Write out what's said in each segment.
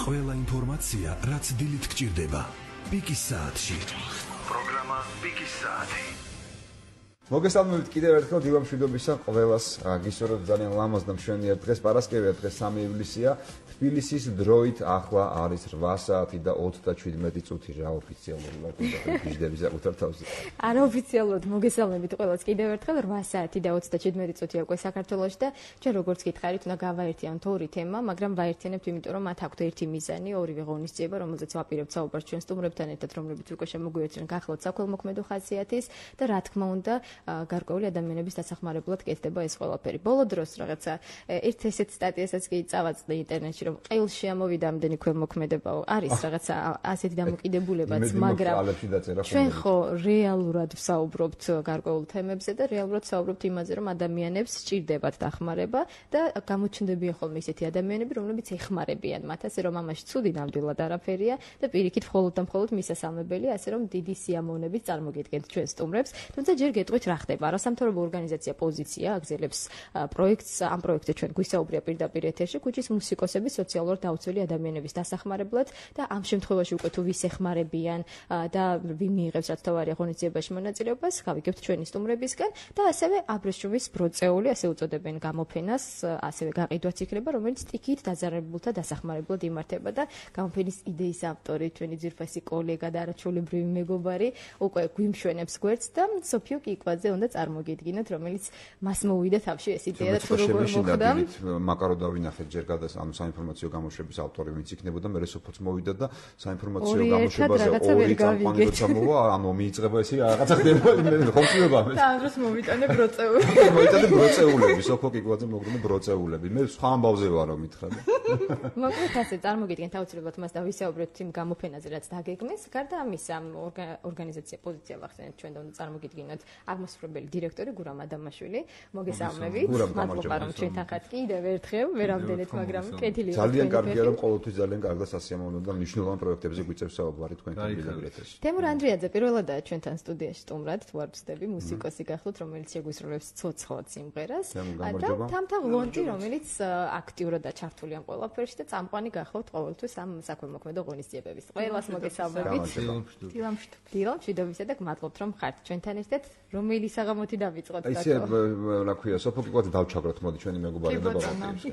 ყველა ინფორმაცია, რაც დილით გჭირდება. პიკის საათში. პროგრამა პიკის საათი. მოგესალმებით კიდევ ერთხელ დილამშვიდობისა ყველას. გისურვებთ ძალიან ლამაზ და მშვენიერ დღეს. პარასკევია, დღეს 3 ივლისია. თბილისის დროით ახლა არის 8 საათი და 27 წუთი რა ოფიციალურად ვიждები საკუთარ თავზე. არაოფიციალურად მოგესალმებით ყველას კიდევ ერთხელ 8 საათი და 27 წუთია უკვე საქართველოში და ჩვენ როგორც გითხარით, უნდა გავაერთიანოთ ორი თემა, მაგრამ ვაერთიანებთ იმიტომ რომ მათ აქვთ ერთი მიზანი, ორივე ღონისძიება, რომელზეც ვაპირებთ საუბარს ჩვენ სტუმრებთან ერთად, რომლებიც უკვე შემოგვიერთდნენ გახლავთ საქველმოქმედო ხასიათის და რა თქმა უნდა გარკვეული ადამიანების დასახმარებლად კეთდება ეს ყველაფერი. ბოლო დროს რაღაცა ერთ ესეთ სტატიასაც კი წავაწყდი ინტერნეტში, რომ ყელში ამოვიდა ამდენი ქველმოქმედებაო, არის რაღაცა ასეთი დამოკიდებულებაც, მაგრამ ჩვენ ხო რეალურად ვსაუბრობთ გარკვეულ თემებზე და რეალურად ვსაუბრობთ იმაზე, რომ ადამიანებს სჭირდებათ დახმარება და გამოჩნდებიან ხოლმე ისეთი ადამიანები, რომლებიც ეხმარებიან მათ, ასე რომ ამაში ცუდი ნამდვილად არაფერია და პირიქით მხოლოდ და მხოლოდ მისასალმებელია, ასე რომ დიდი სიამოვნებით წარმოგიდგენთ ჩვენ სტუმრებს. თუმცა ჯერ გეტყვით რა ხდება. არასამთავრობო ორგანიზაცია პოზიცია აგზელებს პროექტს, ამ პროექტზე ჩვენ გვისაუბრია პირდაპირ ეთერში, ქუჩის მუსიკოსების სოციალურად დაუცველი ადამიანების დასახმარებლად და ამ შემთხვევაში უკვე თუ ვის ეხმარებიან და ვინ მიიღებს რაც თავარია ღონისძიებაში მონაწილეობას, გავიგებთ ჩვენი სტუმრებისგან და ასევე აბრეშუმის ბროწეული, ასე უწოდებენ გამოფენას, ასევე გაყიდვაც იქნება, რომელიც ტიქით დაზარალებულთა დასახმარებლად იმართება და გამოფენის იდეის ავტორი, ჩვენი ძირფასი კოლეგა და არაჩვეულებრივი მეგობარი უკვე გვიმშვენებს გვერდს და სოფიო კიკვაძე უნდა წარმოგიდგინოთ, რომელიც მას მოვიდა თავში ეს იდეა და თუ როგორ მოხდა. მაკარო დავინახეთ ჯერ გადას, ანუ საინფორმაციო გამოშვების ავტორი ვინც იქნებოდა, მე სოფოც მოვიდა და საინფორმაციო გამოშვებაზე ორი წამყვანი როცა მოვა, ანუ მიიწება ესე რაღაცა ხდება, მე ხომწდება მე. და ამ დროს მოვიტანე ბროწეული. მოვიტანე ბროწეულები, სოფო კიკვაძე მოგდო ბროწეულები. მე სხვა ამბავზე ვარო მითხრა. მოკლედ ასე წარმოგიდგენთ აუცილებლად მას და ვისაუბრებთ იმ გამოფენაზე, რაც დაგეგმეს. გარდა ამისა, ორგანიზაცია პოზიცია ვახსენეთ ჩვენ და უნდა წარმოგიდგინოთ აღმასრულებელი დირექტორი გურამ ადამაშვილი. მოგესალმებით. მადლობა რომ ჩვენთან ხართ კიდევ ერთხელ, ვერამდენეთ, მაგრამ კეთილი. ძალიან კარგია რომ ყოველთვის ძალიან კარგ და სასიამოვნო და მნიშვნელოვან პროექტებზე გვიწევს საუბარი თქვენთან ბიზნესში. თემურ ანდრიაძე პირველადაა ჩვენთან სტუდიაში სტუმრად, თუ არ ვცდები, მუსიკოსი გახლოთ, რომელიც შეგვისრულებს ცოცხლად სიმღერას. და თამთა ლონტი, რომელიც აქტიურადაა ჩართული ამ ყველაფერში და წამყვანი გახლოთ ყოველთვის ამ საქველმოქმედო ღონისძიებების. ყველას მოგესალმებით. დილამშვიდობისა და გმადლობთ რომ ხართ ჩვენთან ერთად. რომელი საღამოთი დავიწყოთ და ისე რა ქვია, სოფო კიკვაძე დავჩაგროთ, მოდი ჩვენი მეგობარი და ბაბაკი.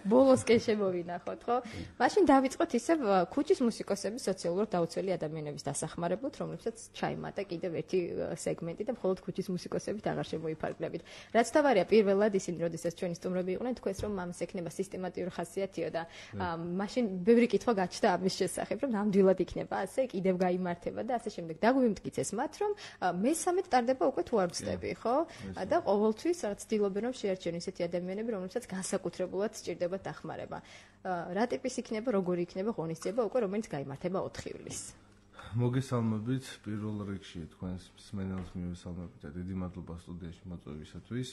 ბოლოსკენ შემოვინახოთ, ხო? მაშინ დავიწყოთ ისევ ქუჩის მუსიკოსების სოციალურად დაუცველი ადამიანების დასახმარებლად, რომლებსაც ჩაიმატა კიდევ ერთი სეგმენტი და მხოლოდ ქუჩის მუსიკოსებით აღარ შემოიფარგლებით. რაც თავარია, პირველად ისინი, როდესაც ჩვენი სტუმრები იყვნენ, თქვენს რომ ამას ექნება სისტემატიური ხასიათიო და მაშინ ბევრი კითხვა გაჩნდა ამის შესახებ, რომ ნამდვილად იქნება ასე, კიდევ გაიმართება და ასე შემდეგ. დაგვიმტკიცეს მათ, რომ მესამედ ტარდება უკვე თუ არ ვცდები, ხო? და ყოველთვის რაც ცდილობენ რომ შეარჩიონ ისეთი ადამიანები, რომლებსაც განსაკუთრებულად სჭირდებათ დახმარება. რა ტიპის იქნება, როგორი იქნება ღონისძიება უკვე, რომელიც გაიმართება 4 ივლისს. მოგესალმებით პირველ რიგში თქვენს მსმენელს მივესალმებით და დიდი მადლობა სტუდიაში მოწვევისათვის.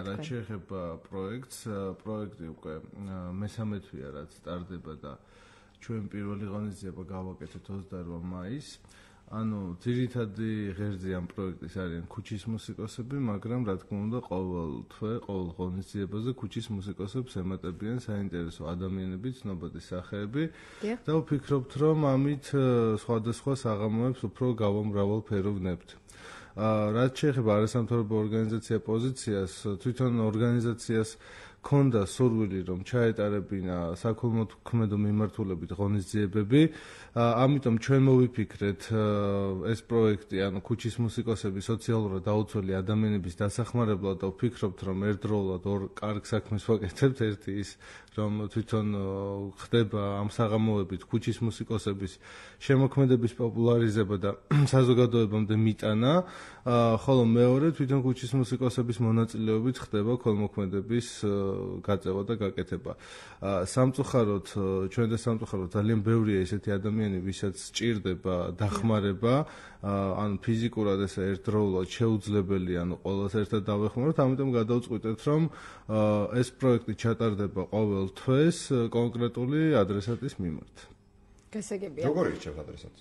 რაც შეეხება პროექტს, პროექტი უკვე მესამე თვეა რაც სტარდება და ჩვენ პირველი ღონისძიება გავაკეთეთ 28 მაისს. ანუ ძირითადი ღერძი ამ პროექტის არიან ქუჩის მუსიკოსები, მაგრამ რა თქმა უნდა ყოველ თვე, ყოველ ღონისძიებაზე ქუჩის მუსიკოსებს ემატებიან საინტერესო ადამიანები, ცნობადი სახეები და ვფიქრობთ, რომ ამით სხვადასხვა საღამოებს უფრო გავამრავალფეროვნებთ. რაც შეეხება არასამთავრობო ორგანიზაცია პოზიციას, თვითონ ორგანიზაციას ქონდა სურვილი რომ ჩაეტარებინა საქველმოქმედო მიმართულებით ღონისძიებები, ამიტომ ჩვენ მოვიფიქრეთ ეს პროექტი, ანუ ქუჩის მუსიკოსების სოციალურად დაუცველი ადამიანების დასახმარებლად და ვფიქრობთ რომ ერთდროულად ორ კარგ საქმეს ვაკეთებთ. ერთი ის რომ თვითონ ხდება ამ საღამოებით ქუჩის მუსიკოსების შემოქმედების პოპულარიზება და საზოგადოებამდე მიტანა, ხოლო მეორე თვითონ ქუჩის მუსიკოსების მონაწილეობით ხდება ქველმოქმედების გაწევა და გაკეთება. სამწუხაროდ, ჩვენ და სამწუხაროდ ძალიან ბევრია ესეთი ადამიანები, ვისაც სჭირდება დახმარება, ან ფიზიკურად ესე ერთდროულად შეუძლებელი, ანუ ყველას ერთად დავეხმაროთ, ამიტომ გადავწყვიტეთ, რომ ეს პროექტი ჩატარდება ყოველ თვეს კონკრეტული ადრესატის მიმართ. გასაგებია. როგორ ირჩევთ ადრესატს?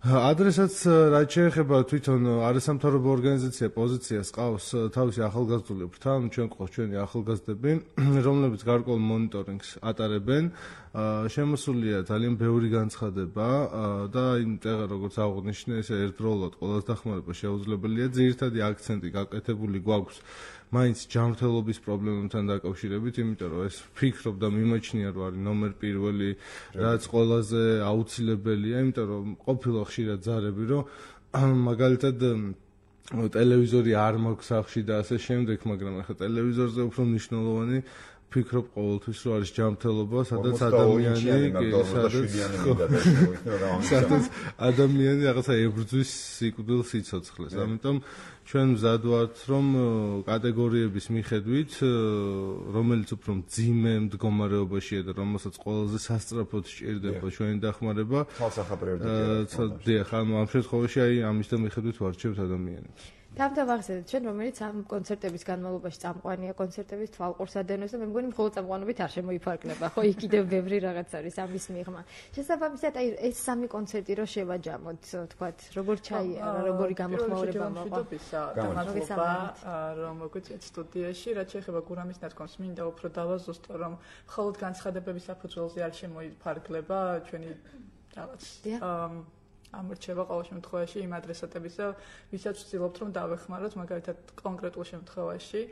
ადრესაც რაც შეეხება თვითონ არასამთავრობო ორგანიზაცია პოზიციას ყავს თავისი ახალგაზრდული ფრთა, ჩვენ ყავს ჩვენი ახალგაზრდები, რომლებიც გარკვეულ მონიტორინგს ატარებენ. შემოსულია ძალიან ბევრი განცხადება და იმ წეღა როგორც აღნიშნე, ესე ერთდროულად ყველას დახმარება შეუძლებელია. ძირითადი აქცენტი გაკეთებული გვაქვს მაინც ჯანმრთელობის პრობლემებთან დაკავშირებით, იმიტომ რომ ეს ვფიქრობ და მიმაჩნია რომ არის ნომერ პირველი, რაც ყველაზე აუცილებელია, იმიტომ რომ ყოფილა ხშირად ზარები, რომ მაგალითად ტელევიზორი არ მაქვს სახლში და ასე შემდეგ, მაგრამ ახლა ტელევიზორზე უფრო მნიშვნელოვანი ვფიქრობ ყოველთვის რომ არის ჯანმრთელობა, სადაც ადამიანი რაღაცა ებრძვის სიკვდილ სიცოცხლეს. ამიტომ ჩვენ მზად ვართ, რომ კატეგორიების მიხედვით, რომელიც უფრო მძიმე მდგომარეობაშია და რომელსაც ყველაზე სასწრაფოდ სჭირდება ჩვენი დახმარება, თვალსახა პრიორიტეტია. დიახ, ამ შემთხვევაში აი ამის და მიხედვით ვარჩევთ ადამიანებს. დავახსენეთ ჩვენ რომელიც ამ კონცერტების განმავლობაში წამყვანია კონცერტების თვალყურს ადენოს და მე მგონი მხოლოდ წამყვანობით არ შემოიფარგლება ხო იქ კიდევ ბევრი რაღაც არის ამის მიღმა შესაბამისად აი ეს სამი კონცერტი რო შევაჯამოთ თქვათ როგორ ჩაიარა როგორი გამოხმაურება მოყვა გამარჯობა რომ მოგვიწევთ სტუდიაში რაც შეეხება გურამის ნათქვამს მინდა უფრო დავაზუსტო რომ მხოლოდ განცხადებების საფუძველზე არ შემოიფარგლება ჩვენი რაღაც ამორჩება ყოველ შემთხვევაში იმ ადრესატებისა, ვისაც ვცდილობთ რომ დავეხმაროთ, მაგალითად კონკრეტულ შემთხვევაში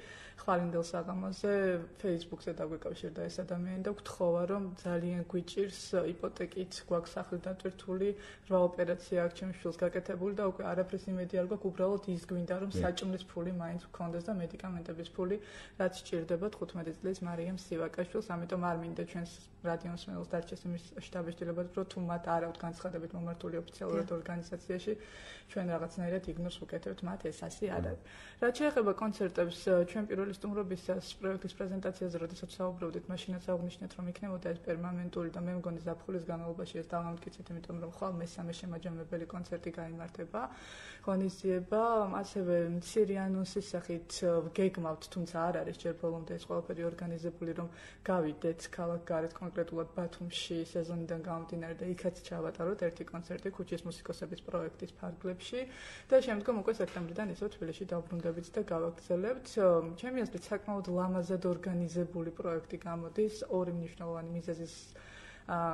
ხვალინდელ საღამოზე Facebook-ზე დაგვეკავშირდა ეს ადამიანი და გთხოვა რომ ძალიან გვიჭირს იპოთეკით გვაქვს სახლი დატვირთული, 8 ოპერაცია აქვს ჩემს შვილს გაკეთებული და უკვე არაფრის იმედი არ გვაქვს, უბრალოდ ის გვინდა რომ საჭმლის ფული მაინც გქონდეს და მედიკამენტების ფული რაც სჭირდება 15 წლის მარიამ სივაკაშვილს, ამიტომ არ მინდა ჩვენს რადიოს მელს დარჩეს იმის შტაბ-შტილება, რომ თუ მათ არ აქვთ განცხადებით მომართული ოფიციალურად ორგანიზაციაში ჩვენ რაღაცნაირად იგნორს ვუკეთებთ მათ, ეს ასე არ არის. რაც შეეხება კონცერტებს, ჩვენ პირველი სტუმრობისას პროექტის პრეზენტაციაზე, როდესაც საუბრობდით, მაშინაც აღნიშნეთ, რომ იქნებოდა ეს პერმანენტული და მე მგონი ზაფხულის განმავლობაში ეს დავამტკიცეთ, იმიტომ რომ ხვალ მესამე შემაჯამებელი კონცერტი გაიმართება. ღონისძიება, ასევე მცირე ანონსის სახით გეგმავთ, თუმცა არ არის ჯერ ბოლომდე ეს ყველაფერი ორგანიზებული, რომ გავიდეთ ქალაქ გარეთ კონკრეტულად ბათუმში სეზონიდან გამომდინარე და იქაც ჩავატაროთ ერთი კონცერტი ქუჩის მუსიკოსების პროექტის ფარგლებში და შემდგომ უკვე სექტემბრიდან ისევ თბილისში დავბრუნდებით და გავაგრძელებთ. ჩემი აზრით საკმაოდ ლამაზად ორგანიზებული პროექტი გამოდის ორი მნიშვნელოვანი მიზეზის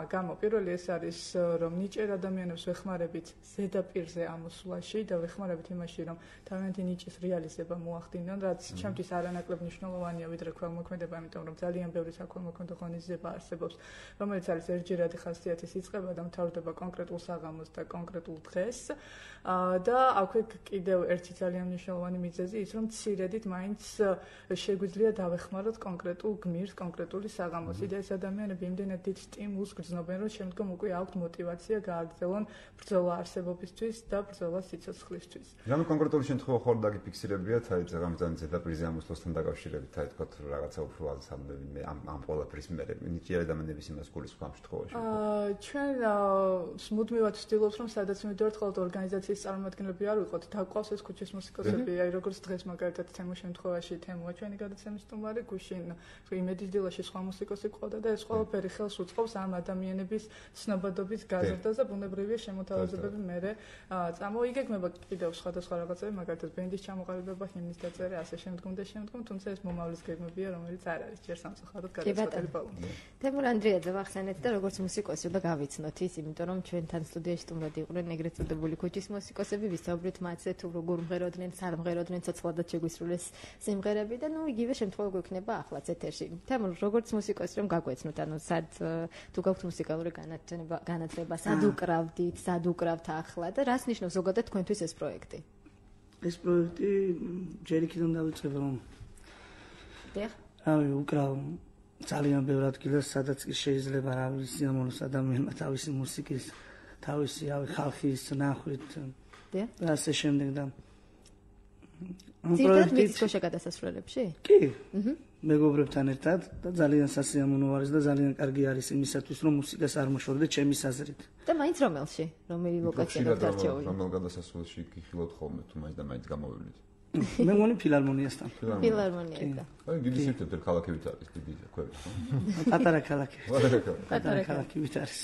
გამო. პირველი ეს არის რომ ნიჭიერ ადამიანებს ვეხმარებით ზედაპირზე ამოსვლაში და ვეხმარებით იმაში რომ თავიანთი ნიჭის რეალიზება მოახდინონ, რაც ჩემთვის არანაკლებ მნიშვნელოვანია ვიდრე ქველმოქმედება, იმიტომ რომ ძალიან ბევრი საქველმოქმედო ღონისძიება არსებობს, რომელიც არის ერთჯერადი ხასიათის იწყება და მთავრდება კონკრეტულ საღამოს და კონკრეტულ დღეს. და აქვე კიდევ ერთი ძალიან მნიშვნელოვანი მიზეზი ის რომ მცირედით მაინც შეგვიძლია დავეხმაროთ კონკრეტულ გმირს, კონკრეტული საღამოსი და ეს ადამიანები იმდენად დიდ სტიმულს გრძნობენ, რომ შემდგომ უკვე აქვთ мотивация გააგრძელონ ბრძოლა არსებობისთვის და ბრძოლა სიცოცხლისთვის. რამე კონკრეტული შემთხვევა ხოლმე დაგიფიქსირებიათ, აი ზეგამთან ზედაპირზე ამოსვლასთან დაკავშირებით, აი თქვათ რაღაცა უფრო ალსამდები ამ ყველაფრის მერე ნიჭიერ ადამიანების იმას გულისხმობ შემთხვევაში. ჩვენ მუდმივად ვცდილობთ რომ სადაც მივიდოდეთ ხოლმე ორგანიზაციის წარმომადგენლები არ ვიყოთ, დაგვყავს ეს ქუჩის მუსიკოსები, აი როგორც დღეს მაგალითად თემო შემთხვევაში თემოა ჩვენი გადაცემის სტუმარი გუშინ იმედის დილაში სხვა მუსიკოსი ყავდა და ეს ყველაფერი ხელს უწყობს ამ ადამიანების ცნობადობის გაზრდას და ბუნებრივია შემოთავაზებები მერე წამოიგეგმება კიდევ სხვადასხვა რაღაცები, მაგალითად ბენდის ჩამოყალიბება, ჰიმნის დაწერა, ასე შემდგომ და შემდგომ, თუმცა ეს მომავლის გეგმებია, რომელიც არ არის ჯერ სამწუხაროდ გადაწყვეტილი ბოლომდე. თემურ ანდრიაძე ვახსენეთ და როგორც მუსიკოსი და გავიცნოთ ის, იმიტომ რომ ჩვენთან სტუდიაში სტუმრად იყვნენ ეგრეთ წოდებული ქუჩის მუსიკოსები, ვისაუბრეთ მათზე თუ როგორ მღეროდნენ, სად მღეროდნენ, ცოცხლადად შეგვისრულეს სიმღერები და ნუ იგივე შემთხვევა გვექნება ახლაც ეთერში. თემურ როგორც მუსიკოსი რომ გაგვეცნოთ, ანუ სად თუ გაქვთ მუსიკალური განათლება, სად უკრავდით, სად უკრავთ ახლა და რას ნიშნავს ზოგადად თქვენთვის ეს პროექტი? ეს პროექტი ჯერ იქიდან დავიწყებ რომ დიახ. რავი, უკრავ ძალიან ბევრ ადგილას, სადაც შეიძლება რავის ამონოს ადამიანმა თავისი მუსიკის, თავისი ხალხის ნახვით და ასე შემდეგ და ამ პროექტის გადასასვლელებში? კი. მეგობრებთან ერთად და ძალიან სასიამოვნო არის და ძალიან კარგი არის იმისათვის რომ მუსიკას არ მოშორდე ჩემის აზრით. და მაინც რომელში? რომელი ლოკაცია დარჩეული? რომელ გადასასვლელში გიხილოთ ხოლმე თუ მაინც და მაინც გამოვივლით? მე მგონი ფილარმონიასთან. ფილარმონიასთან. აი დიდი სექტორი ქალაქებით არის, დიდი ქვევით, ხო? პატარა ქალაქებით. პატარა ქალაქებით არის.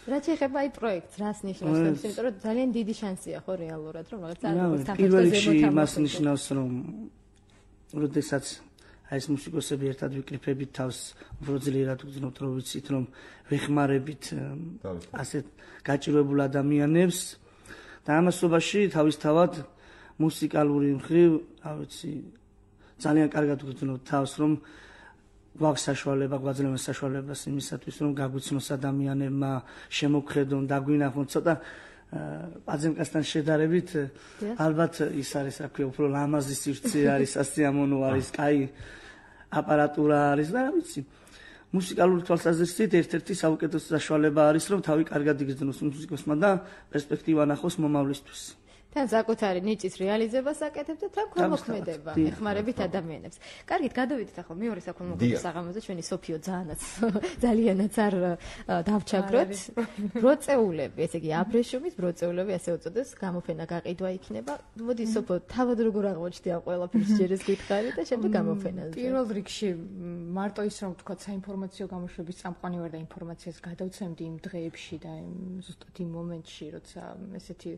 რა შეიძლება აი პროექტს რას ნიშნავს იმიტომ რომ ძალიან დიდი შანსია ხო რეალურად რომ რაღაც პირველ რიგში მას ნიშნავს რომ როდესაც აი ეს მუსიკოსები ერთად ვიკრიფებით თავს უფრო ძლიერად ვგრძნობთ რომ ვიცით რომ ვეხმარებით ასეთ გაჭირვებულ ადამიანებს და ამასობაში თავისთავად მუსიკალური მხრივ რა ვიცი ძალიან კარგად ვგრძნობთ თავს რომ გვაქვს საშუალება გვაძლევენ საშუალებას იმისათვის რომ გაგვიცნოს ადამიანებმა შემოგხედონ დაგვინახონ ცოტა პაძემკასთან შედარებით ალბათ ის არის რა ქვია უფრო ლამაზი სივრცე არის სასიამოვნო არის კაი აპარატურა არის და რა ვიცი მუსიკალური თვალსაზრისით ერთ-ერთი საუკეთესო საშუალება არის რომ თავი კარგად იგრძნოს მუსიკოსმა და პერსპექტივა ნახოს მომავლისთვის თან საკუთარი ნიჭის რეალიზებას აკეთებთ და თან ქვემოქმედება ეხმარებით ადამიანებს. კარგით, გადავიდეთ ახლა მეორე საქველმოქმედო საღამოზე ჩვენი სოფიო ძალიანაც არ დავჩაგროთ. ბროწეულები, ესე იგი აბრეშუმის ბროწეულები ასე უწოდეს, გამოფენა გაყიდვა იქნება. მოდი სოფო, თავად როგორ აღმოჩნდი ამ ყველაფერს ჯერეს გითხარი და შემდეგ გამოფენაზე. პირველ რიგში მარტო ის რომ თქვა საინფორმაციო გამოშვების წამყვანი ვარ და ინფორმაციას გადავცემდი იმ დღეებში და ზუსტად იმ მომენტში, როცა ესეთი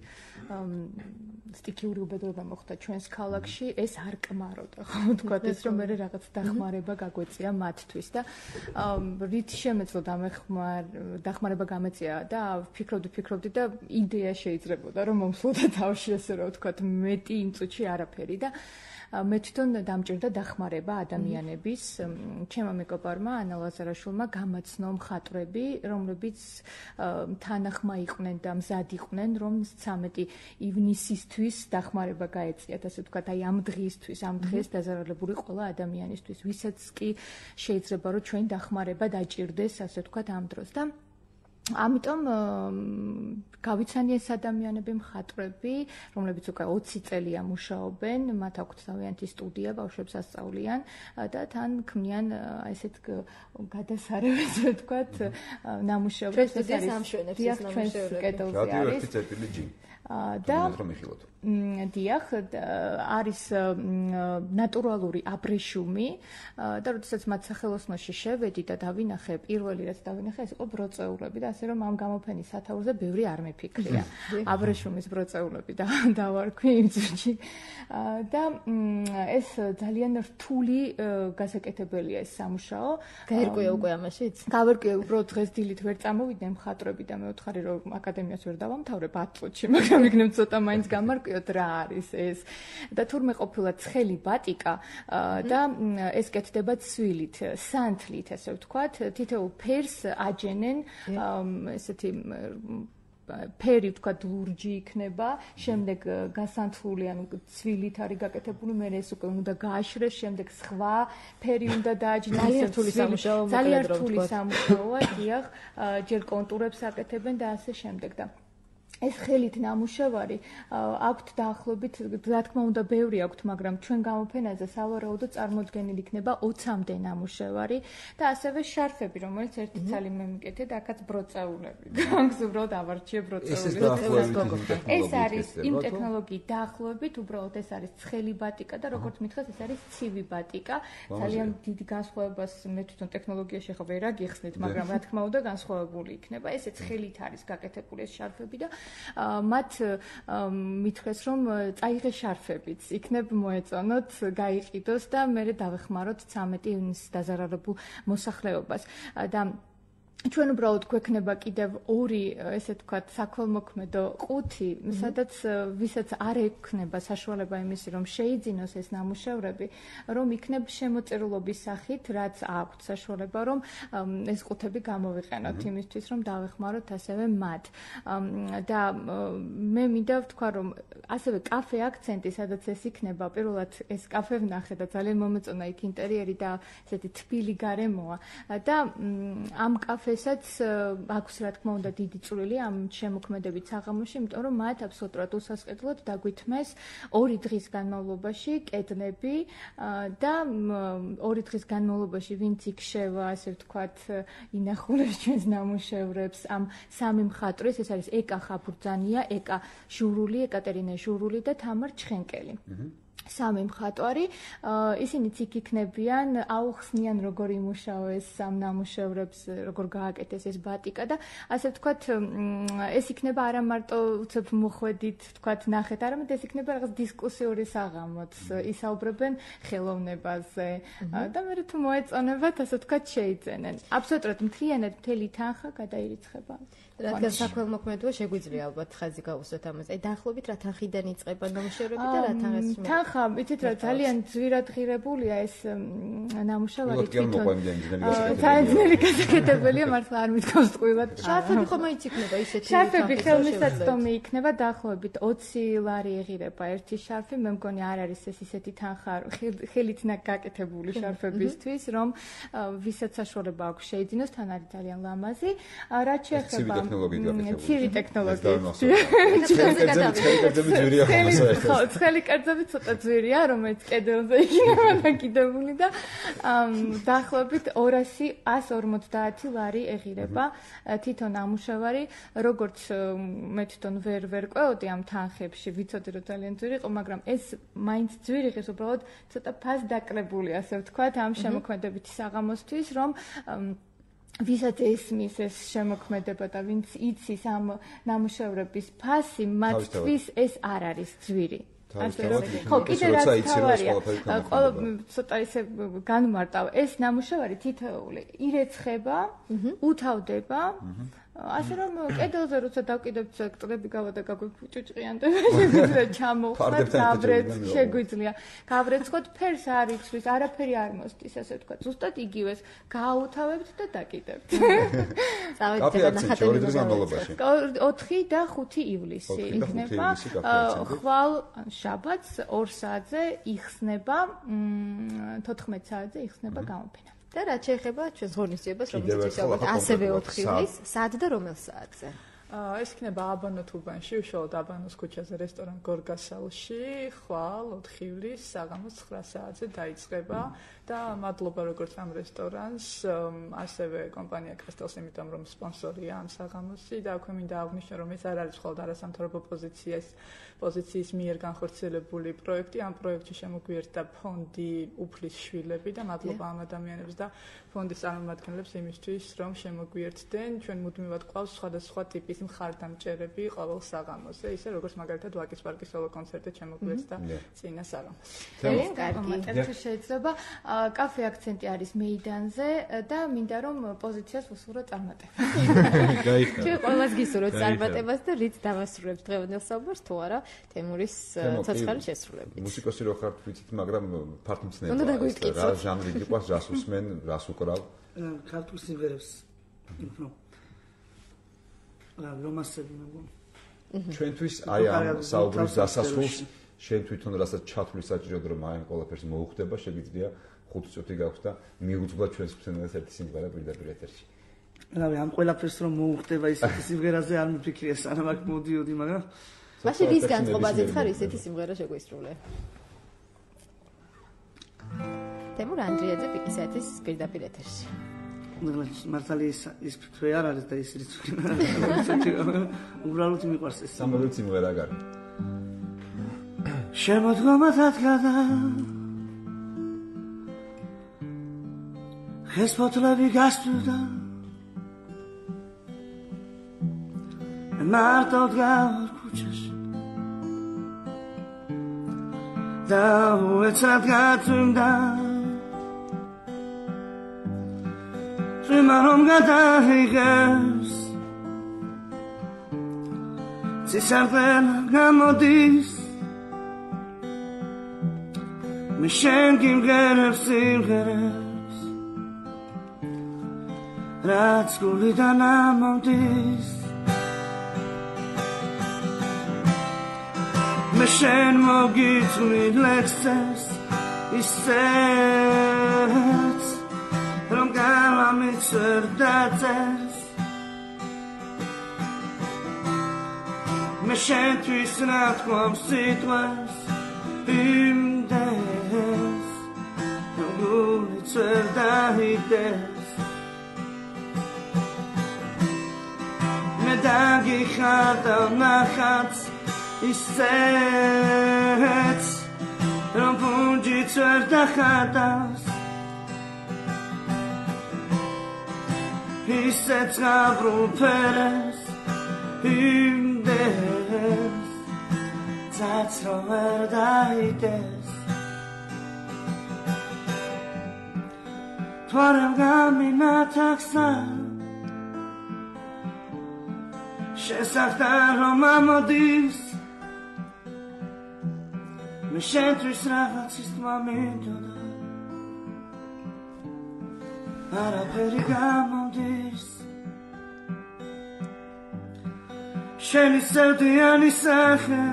სტიქიური უბედურება მოხდა ჩვენს ქალაქში, ეს არ კმაროდა, ხო თქვა ეს რომ მე რაღაც დახმარება გაგვეწია მათთვის და რით შემეძლო დახმარება გამეწია და ფიქრობდი და იდეა შეიძლებოდა რომ მომსვლოდა თავში ესე რომ თქვა მეტი იმ წუთში არაფერი და მე თვითონ დამჭირდა დახმარება ადამიანების ჩემო მეგობარმა ანა ლაზარაშვილმა გამაცნო მხატვრები რომლებიც თანახმა იყვნენ და მზად იყვნენ რომ 13 ივნისისთვის დახმარება გაეწიათ ასე ვთქვათ აი ამ დღისთვის ამ დღეს დაზარალებული ყველა ადამიანისთვის ვისაც კი შეიძლება რომ ჩვენი დახმარება დაჭირდეს ასე ვთქვათ ამ დროს და ამიტომ გავიცანი ეს ადამიანები მხატვრები, რომლებიც უკვე 20 წელია მუშაობენ, მათ აქვთ თავიანთი სტუდია, ბავშვებს ასწავლიან და თან ქმნიან ესეთ გადასარევს, ვთქვათ, ნამუშევრებს. ეს არის ამშვენებს ეს ნამუშევრები. და დიახ, არის ნატურალური აბრეშუმი და როდესაც მათ სახელოსნოში შევედი და დავინახე პირველი რაც დავინახე ეს იყო ბროწეულები და ასე რომ ამ გამოფენის სათაურზე ბევრი არ მეფიქრია. აბრეშუმის ბროწეულები და დავარქვი იმ წუთში და ეს ძალიან რთული გასაკეთებელია ეს სამუშაო. გაერკვია უკვე ამაშიც? გავერკვია უბრალოდ დღეს დილით ვერ წამოვიდნენ მხატვრები და მე ვთხარი რომ აკადემიას ვერ დავამთავრებ 10 წუთში, მაგრამ იქნებ ცოტა მაინც გამარკვიოთ რა არის ეს და თურმე ყოფილა ცხელი ბატიკა და ეს კეთდება ცვილით, სანთლით ასე ვთქვათ, თითოეულ ფერს აჯენენ ესეთი ფერი ვთქვათ ლურჯი იქნება, შემდეგ გასანთლული ანუ ცვილით არის გაკეთებული, მე ეს უკვე უნდა გააშრეს, შემდეგ სხვა ფერი უნდა დააჯინოს. ძალიან რთული სამუშაო, ძალიან რთული სამუშაოა, დიახ, ჯერ კონტურებს აკეთებენ და ასე შემდეგ და ეს ხელით ნამუშევარი აქვთ დაახლოებით, რა თქმა უნდა, ბევრი აქვთ, მაგრამ ჩვენ გამოფენაზე სავარაუდოდ წარმოდგენილი იქნება 20-მდე ნამუშევარი და ასევე შარფები, რომელიც ერთი ცალი მე მიკეთე და აქაც ბროწეულები. განს უბრალოდ ავარჩიე ბროწეულები. ეს არის იმ ტექნოლოგიით დაახლოებით, უბრალოდ ეს არის ცხელი ბატიკა და როგორც მითხრეს, ეს არის ცივი ბატიკა. ძალიან დიდი განსხვავებას მე თვითონ ტექნოლოგიაში ახლა ვერ აგიხსნით, მაგრამ რა თქმა უნდა, განსხვავებული იქნება. ესე ცხელით არის გაკეთებული ეს შარფები და მათ მითხრეს რომ წაიღეს შარფებიც იქნებ მოეწონოთ, გაიყიდოს და მე დავეხმაროთ 13 ივნისის დაზარალებულ მოსახლეობას და ჩვენ უბრალოდ გვექნება კიდევ ორი ესე ვთქვათ საქველმოქმედო ყუთი, სადაც ვისაც არ ექნება საშუალება იმისი რომ შეიძინოს ეს ნამუშევრები, რომ იქნებ შემოწერილობის სახით, რაც აქვთ საშუალება რომ ეს ყუთები გამოვიყენოთ იმისთვის რომ დავეხმაროთ ასევე მათ. და მე მინდა ვთქვა რომ ასევე კაფე აქცენტი, სადაც ეს იქნება, პირველად ეს კაფე ვნახე და ძალიან მომეწონა იქ ინტერიერი და ესეთი თბილი გარემოა და ამ კაფესაც აქვს რა თქმა უნდა დიდი წვლილი ამ შემოქმედებით საღამოში, იმიტომ რომ მათ აბსოლუტურად უსასყიდლოდ დაგვითმეს 2 დღის განმავლობაში კედლები და 2 დღის განმავლობაში ვინც იქშევა, ასე ვთქვათ, ინახულებს ჩვენს ნამუშევრებს ამ სამი მხატვრის, ეს არის ეკა ხაბურძანია, ეკა ჟურული, ეკატერინე ჟურული და თამარ ჩხენკელი. სამი მხატვარი, ისინიც იქ იქნებიან, აუხსნიან როგორ იმუშავეს ამ ნამუშევრებს, როგორ გააკეთეს ეს ბატიკა და ასე ვთქვათ, ეს იქნება არა მარტო უცებ მოხვედით, ვთქვათ, ნახეთ, არამედ ეს იქნება რაღაც დისკუსიური საღამოც, ისაუბრებენ ხელოვნებაზე და მე თუ მოეწონებათ, ასე ვთქვათ, შეიძენენ. აბსოლუტურად მთლიანად მთელი თანხა გადაირიცხება. რადგან საქველმოქმედო შეგვიძლია ალბათ ხაზი გაუსვათ ამაზე. აი დაახლოებით რა თანხიდან იწყება ნამუშევრები და რა თანხას მე. თანხა, იცით რა, ძალიან ძვირად ღირებულია ეს ნამუშევარი თვითონ. ძალიან გასაკეთებელია, მართლა არ მithქვავს ტყუილად. შარფები ხომ მაინც იქნება ისეთი. შარფები ხელმისაწვდომი იქნება დაახლოებით 20 ლარი ეღირება ერთი შარფი. მე მგონი არ არის ეს ისეთი თანხა ხელით გაკეთებული შარფებისთვის, რომ ვისაც საშუალება აქვს შეიძინოს, თან არის ძალიან ლამაზი. რაც შეეხება ცივი ტექნოლოგიით. ცხელი კერძები ცოტა ძვირია, რომელიც კედელზე იქნება დაკიდებული და დაახლოებით 150 ლარი ეღირება თვითონ ნამუშევარი, როგორც მე თვითონ ვერ ყვეოდი ამ თანხებში, ვიცოდი რომ ძალიან ძვირი იყო, მაგრამ ეს მაინც ძვირი ღირს უბრალოდ ცოტა ფასდაკლებული, ასე ვთქვათ, ამ შემოქმედებითი საღამოსთვის, რომ ვისაც ესმის ეს შემოქმედება და ვინც იცის ამ ნამუშევრების ფასი, მათთვის ეს არ არის ძვირი. ხო, კიდე რაც თავარია, ცოტა ისე განმარტავ, ეს ნამუშევარი თითოეული ირეცხება, უთავდება, ასე რომ კედელზე როცა დავკიდებთ წრები გავა და გაგვიჭუჭყიანდება, შეგვიძლია ჩამოვხმათ, შეგვიძლია გავრეცხოთ, ფერს არ იცვლის, არაფერი არ მოსდის, ასე ვთქვათ, ზუსტად იგივეს გაუთავებთ და დაკიდებთ. წავედით და ნახატები 4 და 5 ივლისი იქნება, ხვალ შაბათს 2 საათზე იხსნება, 14 საათზე იხსნება გამოფენა. და რაც შეეხება ჩვენს ღონისძიებას, რომელიც ვისაუბრეთ, ასევე 4 ივლის, სად და რომელ საათზე? ეს იქნება აბანო თუბანში, უშუალოდ აბანოს ქუჩაზე, რესტორან გორგასალში, ხვალ 4 ივლის საღამოს 9 საათზე დაიწყება და მადლობა როგორც ამ რესტორანს, ასევე კომპანია კასტელს, იმიტომ რომ სპონსორია ამ საღამოსი და აქვე მინდა აღვნიშნო, რომ ეს არ არის მხოლოდ არასამთავრობო პოზიციის მიერ განხორციელებული პროექტი, ამ პროექტში შემოგვიერთდა ფონდი უფლის შვილები და მადლობა ამ ადამიანებს და ფონდის წარმომადგენლებს იმისთვის, რომ შემოგვიერთდნენ, ჩვენ მუდმივად გვყავს სხვადასხვა ტიპის მხარდამჭერები ყოველ საღამოზე, ისე როგორც მაგალითად ვაკის პარკის სოლო კონცერტზე შემოგვიერთდა წინა საღამოს. კარგი, შეიძლება კაფე აქცენტი არის მეიდანზე და მინდა რომ პოზიციას უსურვო წარმატება. ჩვენ ყველას გისურვებთ წარმატებას და რით დავასრულებთ დღევანდელ საუბარს თუ არა თემურის ცოცხალი შესრულებით. მუსიკოსი რო ხართ ვიცით, მაგრამ ფართომცნებაა. რა ჟანრი გიყვარს, რას უსმენ, რას უკრავ? ქართულ სიმღერებს. რომასები მეგონი. ჩვენთვის აი ამ საუბრის დასასრულს შენ თვითონ რასაც ჩათვლის საჭიროდ რომ აი ყველაფერს მოუხდება, შეგვიძლია 5 წუთი გაქვს და მიუძღვა ჩვენს მსმენელს ერთი სიმღერა პირდაპირ ეთერში. რავი, ამ ყველაფერს რომ მოუხდება ისეთი სიმღერაზე არ მიფიქრია სანამ აქ მოდიოდი, მაგრამ მაშინ რის განწყობაზეც ხარ ისეთი სიმღერა შეგვისრულე. თემურ ანდრიაძე პიკისეთის პირდაპირ ეთერში. მართალი ის ფიქრი არ არის და ის რიც უბრალოდ მიყვარს ეს სამოდი სიმღერა გარი. შემოდგომა დადგა ხეს ფოთლები გასწვდა მარტო დგავარ ქუჩაში და უეცად გაწვიმდა Rimarom გადაიღებს ცისარტყელ გამოდის მე შენ გიმღერებს სიმღერებს რაც გულიდან ამომდის მე შენ მოგიწვნილ ლექსებს ისეც რომ გამამიც ვერ დაწერს მე შენთვის რა თქვამ სიტყვას იმდეს რომ გულიც ვერ დაიდეს მე დაგიხარდა ნახაც ისეც რომ ფუნჯიც ვერ დახატავს ისეც გაბრუფერეს იმდეს ძაც რომ ვერ დაიდეს თვარემ გამინათახსა შესახთან რომ ამოდის მე შენთვის რაღაცის თმა მინდოდა არაფერი გამოდის შენი სევდიანი სახე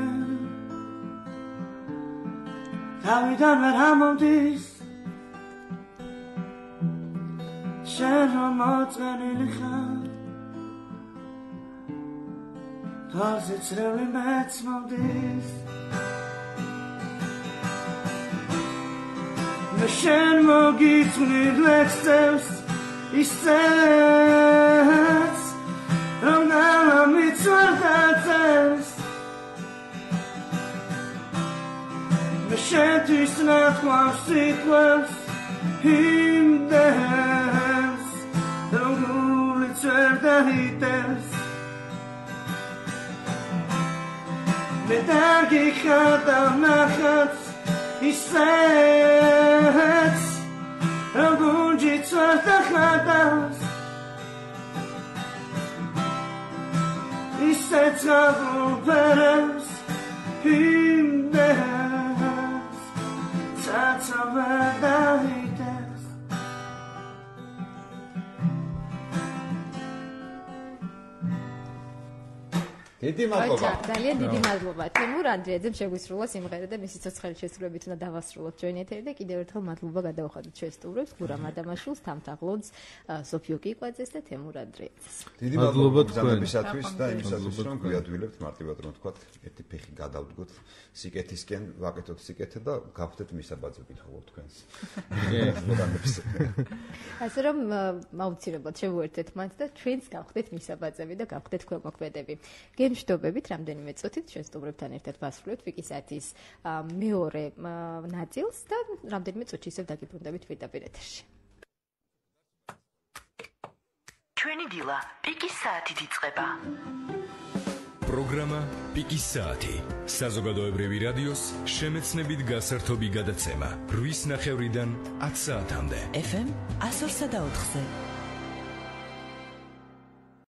თავიდან ვერ ამოდის შენ რომ მოწყენილი ხარ თვალზე წრიული მეც მომდის მე შენ მოგიწვნილ ლექსებს ისეც რომ ნამიც ვერ დაწევს მე შენთვის ნათქვამს სიტყვებს იმდენს რომ გულიც ვერ დაიტევს მე დაგიხადავ ნახატს ისეც რომ გუნჯიც ვერ დახატავს ისეც გაბრუფერებს იმდენს ძაც რომ ვერ დაიტევს დიდი მადლობა. ძალიან დიდი მადლობა. თემურ ანდრიაძემ შეგვისრულა სიმღერა და მისი ცოცხალი შესრულებით უნდა დავასრულოთ ჩვენ ეთერი და კიდევ ერთხელ მადლობა გადავხადოთ ჩვენ სტუმრებს, გურამ ადამაშვილს, თამთაღლოძს, სოფიო კიკვაძეს და თემურ ანდრიაძეს. დიდი მადლობა ბრძანებისათვის და იმისათვის, რომ გვიადვილებთ მარტივად რომ ვთქვათ, ერთი ფეხი გადავდგოთ სიკეთისკენ, ვაკეთოთ სიკეთე და გავხდეთ მისაბაძებით ხოლმე თქვენს. ასე რომ აუცილებლად შევუერთდეთ მათ და ჩვენს გავხდეთ მისაბაძები და გავხდეთ ქველმოქმედები. გემშვიდობებით რამდენიმე წუთით ჩვენ სტუმრებთან ერთად ვასრულებთ ვიკისათის მეორე ნაწილს და რამდენიმე წუთში ისევ დაგიბრუნდებით პირდაპირ ეთერში. ჩვენი დილა პიკის საათით იწყება. პროგრამა პიკის საათი. საზოგადოებრივი რადიოს შემეცნებით გასართობი გადაცემა 8:30-დან 10 საათამდე. FM 102.4-ზე.